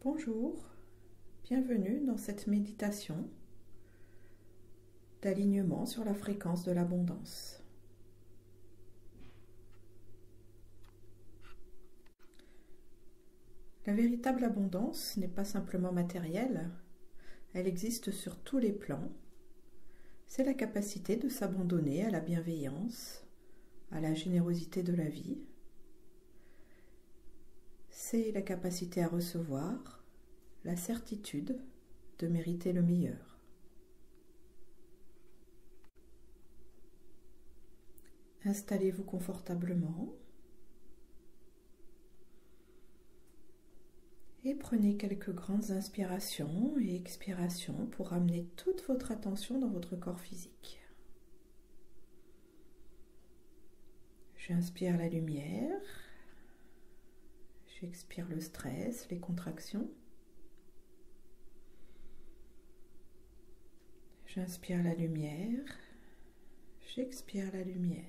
Bonjour, bienvenue dans cette méditation d'alignement sur la fréquence de l'abondance. La véritable abondance n'est pas simplement matérielle, elle existe sur tous les plans. C'est la capacité de s'abandonner à la bienveillance, à la générosité de la vie. C'est la capacité à recevoir, la certitude de mériter le meilleur. Installez-vous confortablement et prenez quelques grandes inspirations et expirations pour amener toute votre attention dans votre corps physique. J'inspire la lumière, j'expire le stress, les contractions. J'inspire la lumière, j'expire la lumière.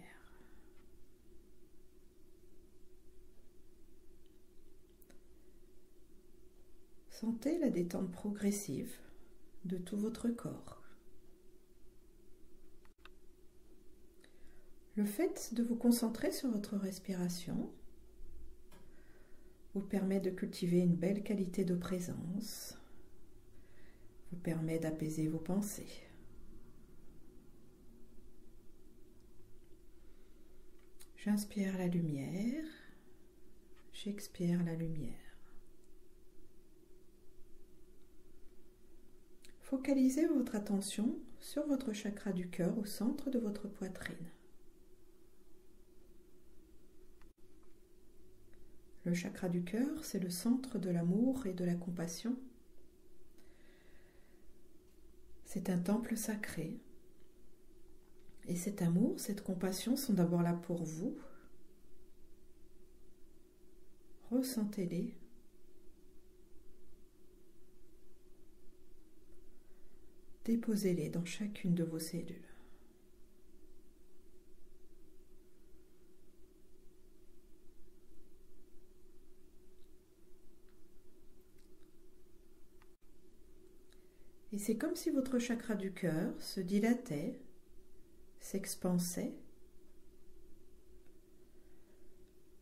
Sentez la détente progressive de tout votre corps. Le fait de vous concentrer sur votre respiration vous permet de cultiver une belle qualité de présence, vous permet d'apaiser vos pensées. J'inspire la lumière, j'expire la lumière. Focalisez votre attention sur votre chakra du cœur au centre de votre poitrine. Le chakra du cœur, c'est le centre de l'amour et de la compassion. C'est un temple sacré. Et cet amour, cette compassion sont d'abord là pour vous. Ressentez-les. Déposez-les dans chacune de vos cellules. Et c'est comme si votre chakra du cœur se dilatait, s'expansait.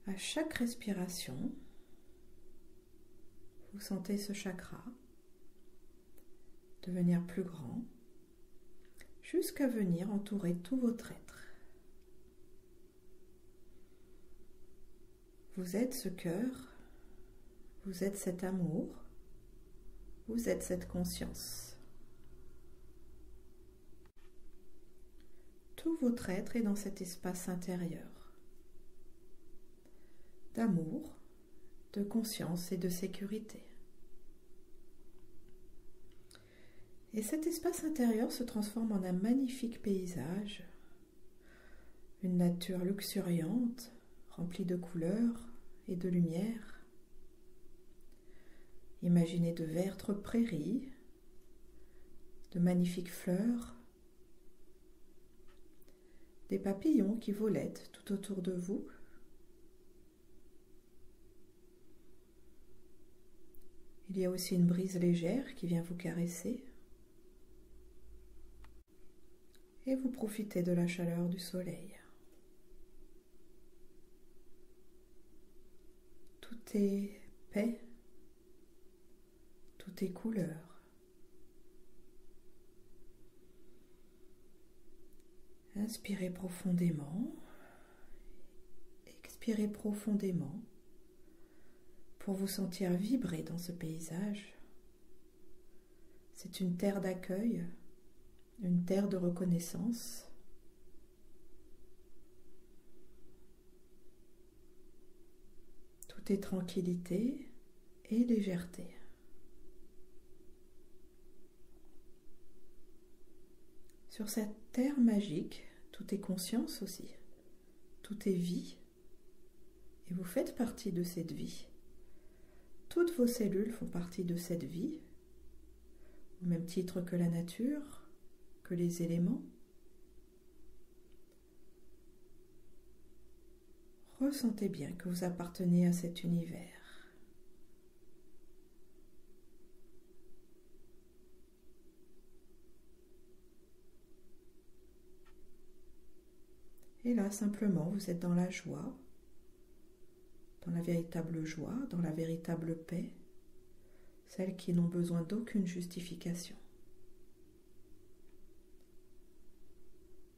À chaque respiration, vous sentez ce chakra devenir plus grand, jusqu'à venir entourer tout votre être. Vous êtes ce cœur, vous êtes cet amour, vous êtes cette conscience. Tout votre être est dans cet espace intérieur d'amour, de conscience et de sécurité. Et cet espace intérieur se transforme en un magnifique paysage, une nature luxuriante, remplie de couleurs et de lumière. Imaginez de vertes prairies, de magnifiques fleurs, des papillons qui volettent tout autour de vous. Il y a aussi une brise légère qui vient vous caresser. Et vous profitez de la chaleur du soleil. Tout est paix, tout est couleur. Inspirez profondément, expirez profondément pour vous sentir vibrer dans ce paysage. C'est une terre d'accueil, une terre de reconnaissance. Tout est tranquillité et légèreté. Sur cette terre magique, tout est conscience aussi. Tout est vie. Et vous faites partie de cette vie. Toutes vos cellules font partie de cette vie, au même titre que la nature, que les éléments. Ressentez bien que vous appartenez à cet univers. Et là, simplement, vous êtes dans la joie, dans la véritable joie, dans la véritable paix, celles qui n'ont besoin d'aucune justification.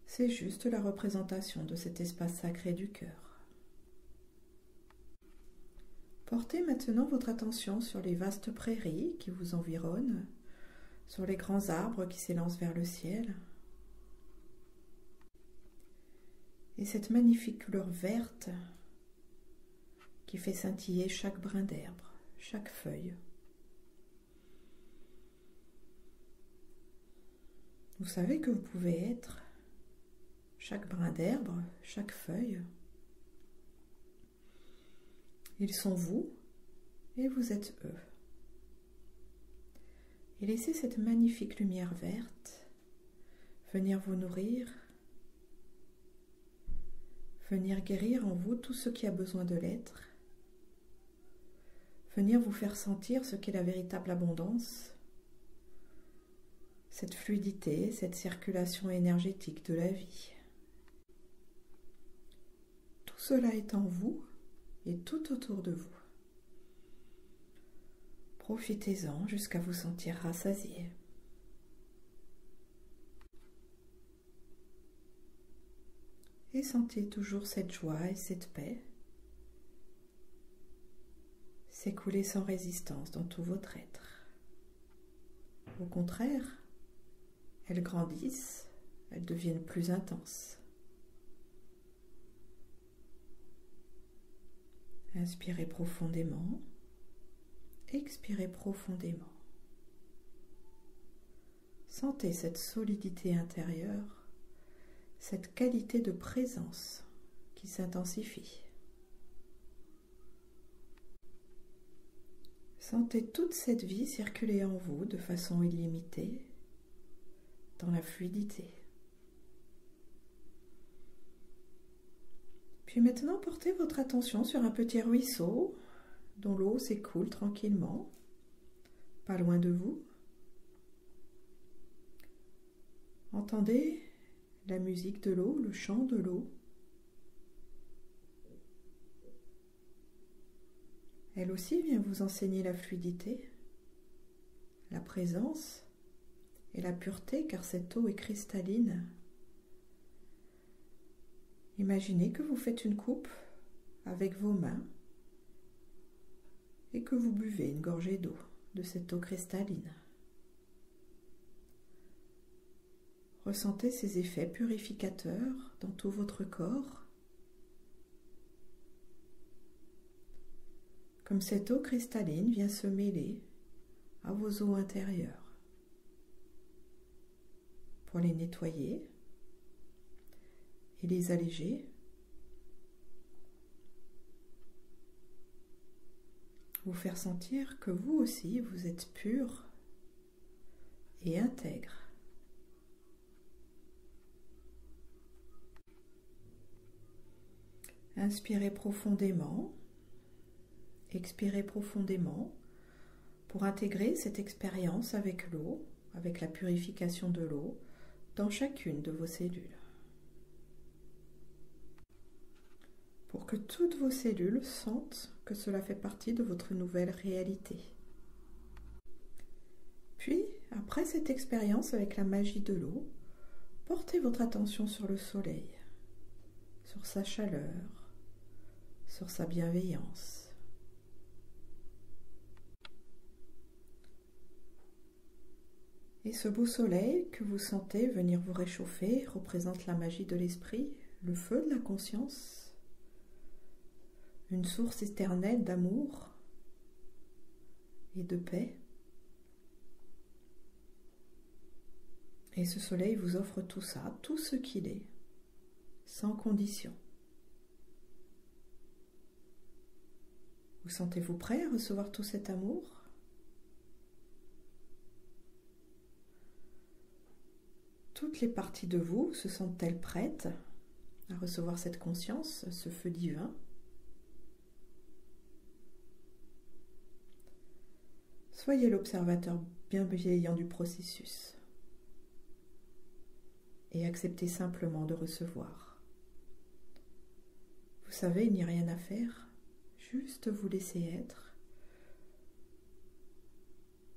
C'est juste la représentation de cet espace sacré du cœur. Portez maintenant votre attention sur les vastes prairies qui vous environnent, sur les grands arbres qui s'élancent vers le ciel. Et cette magnifique couleur verte qui fait scintiller chaque brin d'herbe, chaque feuille. Vous savez que vous pouvez être chaque brin d'herbe, chaque feuille. Ils sont vous et vous êtes eux. Et laissez cette magnifique lumière verte venir vous nourrir, venir guérir en vous tout ce qui a besoin de l'être, venir vous faire sentir ce qu'est la véritable abondance, cette fluidité, cette circulation énergétique de la vie. Tout cela est en vous et tout autour de vous. Profitez-en jusqu'à vous sentir rassasié. Et sentez toujours cette joie et cette paix s'écouler sans résistance dans tout votre être. Au contraire, elles grandissent, elles deviennent plus intenses. Inspirez profondément, expirez profondément. Sentez cette solidité intérieure, cette qualité de présence qui s'intensifie. Sentez toute cette vie circuler en vous de façon illimitée, dans la fluidité. Puis maintenant, portez votre attention sur un petit ruisseau dont l'eau s'écoule tranquillement, pas loin de vous. Entendez la musique de l'eau, le chant de l'eau. Elle aussi vient vous enseigner la fluidité, la présence et la pureté, car cette eau est cristalline. Imaginez que vous faites une coupe avec vos mains et que vous buvez une gorgée d'eau, de cette eau cristalline. Ressentez ces effets purificateurs dans tout votre corps, comme cette eau cristalline vient se mêler à vos eaux intérieures pour les nettoyer et les alléger. Vous faire sentir que vous aussi, vous êtes pur et intègre. Inspirez profondément, expirez profondément pour intégrer cette expérience avec l'eau, avec la purification de l'eau, dans chacune de vos cellules. Pour que toutes vos cellules sentent que cela fait partie de votre nouvelle réalité. Puis, après cette expérience avec la magie de l'eau, portez votre attention sur le soleil, sur sa chaleur, sur sa bienveillance. Et ce beau soleil que vous sentez venir vous réchauffer représente la magie de l'esprit, le feu de la conscience, une source éternelle d'amour et de paix. Et ce soleil vous offre tout ça, tout ce qu'il est, sans condition. Vous sentez-vous prêt à recevoir tout cet amour ? Toutes les parties de vous se sentent-elles prêtes à recevoir cette conscience, ce feu divin ? Soyez l'observateur bienveillant du processus et acceptez simplement de recevoir. Vous savez, il n'y a rien à faire, juste vous laisser être.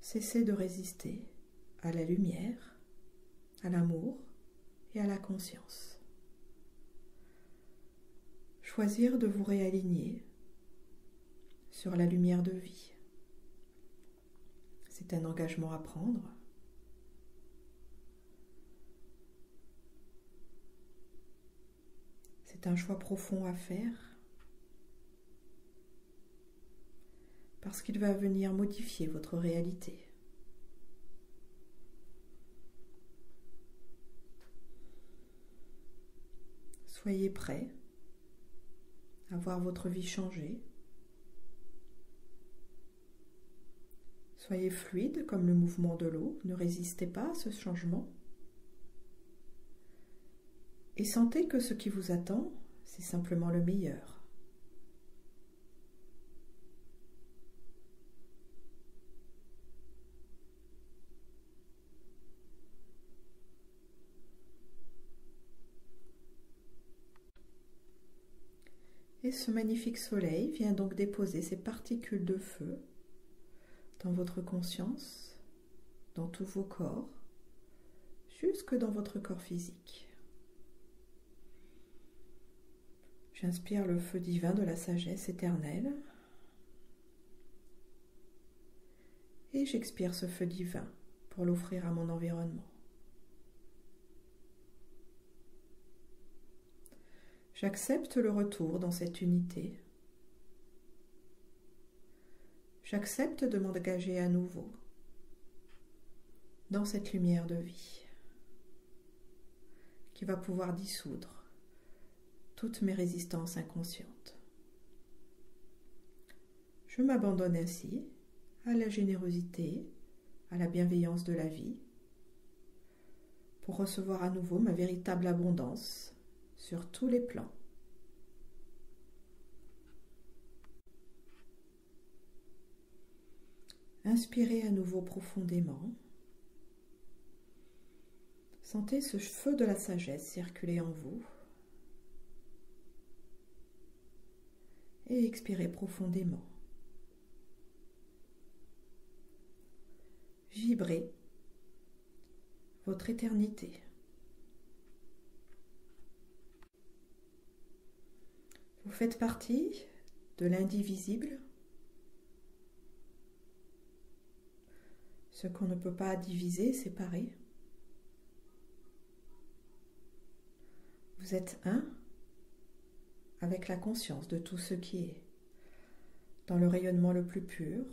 Cessez de résister à la lumière, à l'amour et à la conscience. Choisir de vous réaligner sur la lumière de vie. C'est un engagement à prendre. C'est un choix profond à faire parce qu'il va venir modifier votre réalité. Soyez prêts à voir votre vie changer. Soyez fluide comme le mouvement de l'eau, ne résistez pas à ce changement. Et sentez que ce qui vous attend, c'est simplement le meilleur. Et ce magnifique soleil vient donc déposer ses particules de feu dans votre conscience, dans tous vos corps, jusque dans votre corps physique. J'inspire le feu divin de la sagesse éternelle et j'expire ce feu divin pour l'offrir à mon environnement. J'accepte le retour dans cette unité. J'accepte de m'engager à nouveau dans cette lumière de vie qui va pouvoir dissoudre toutes mes résistances inconscientes. Je m'abandonne ainsi à la générosité, à la bienveillance de la vie pour recevoir à nouveau ma véritable abondance sur tous les plans. Inspirez à nouveau profondément. Sentez ce feu de la sagesse circuler en vous. Et expirez profondément. Vibrez votre éternité. Vous faites partie de l'indivisible, ce qu'on ne peut pas diviser, séparer. Vous êtes un avec la conscience de tout ce qui est, dans le rayonnement le plus pur,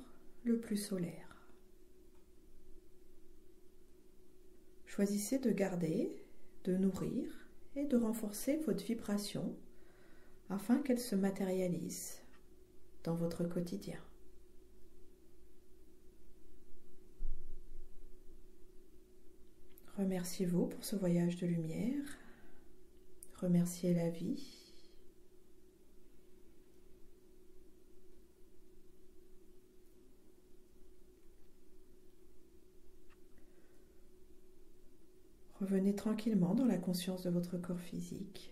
le plus solaire. Choisissez de garder, de nourrir et de renforcer votre vibration afin qu'elle se matérialise dans votre quotidien. Remerciez-vous pour ce voyage de lumière. Remerciez la vie. Revenez tranquillement dans la conscience de votre corps physique.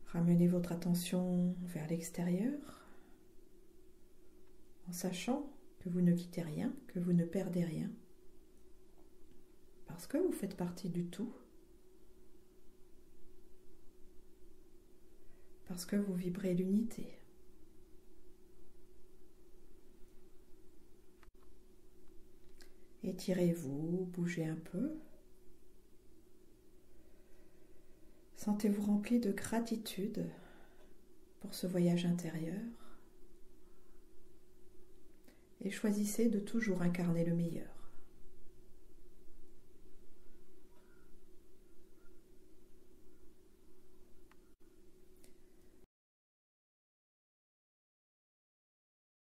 Ramenez votre attention vers l'extérieur en sachant que vous ne quittez rien, que vous ne perdez rien, parce que vous faites partie du tout, parce que vous vibrez l'unité. Étirez-vous, bougez un peu. Sentez-vous rempli de gratitude pour ce voyage intérieur et choisissez de toujours incarner le meilleur.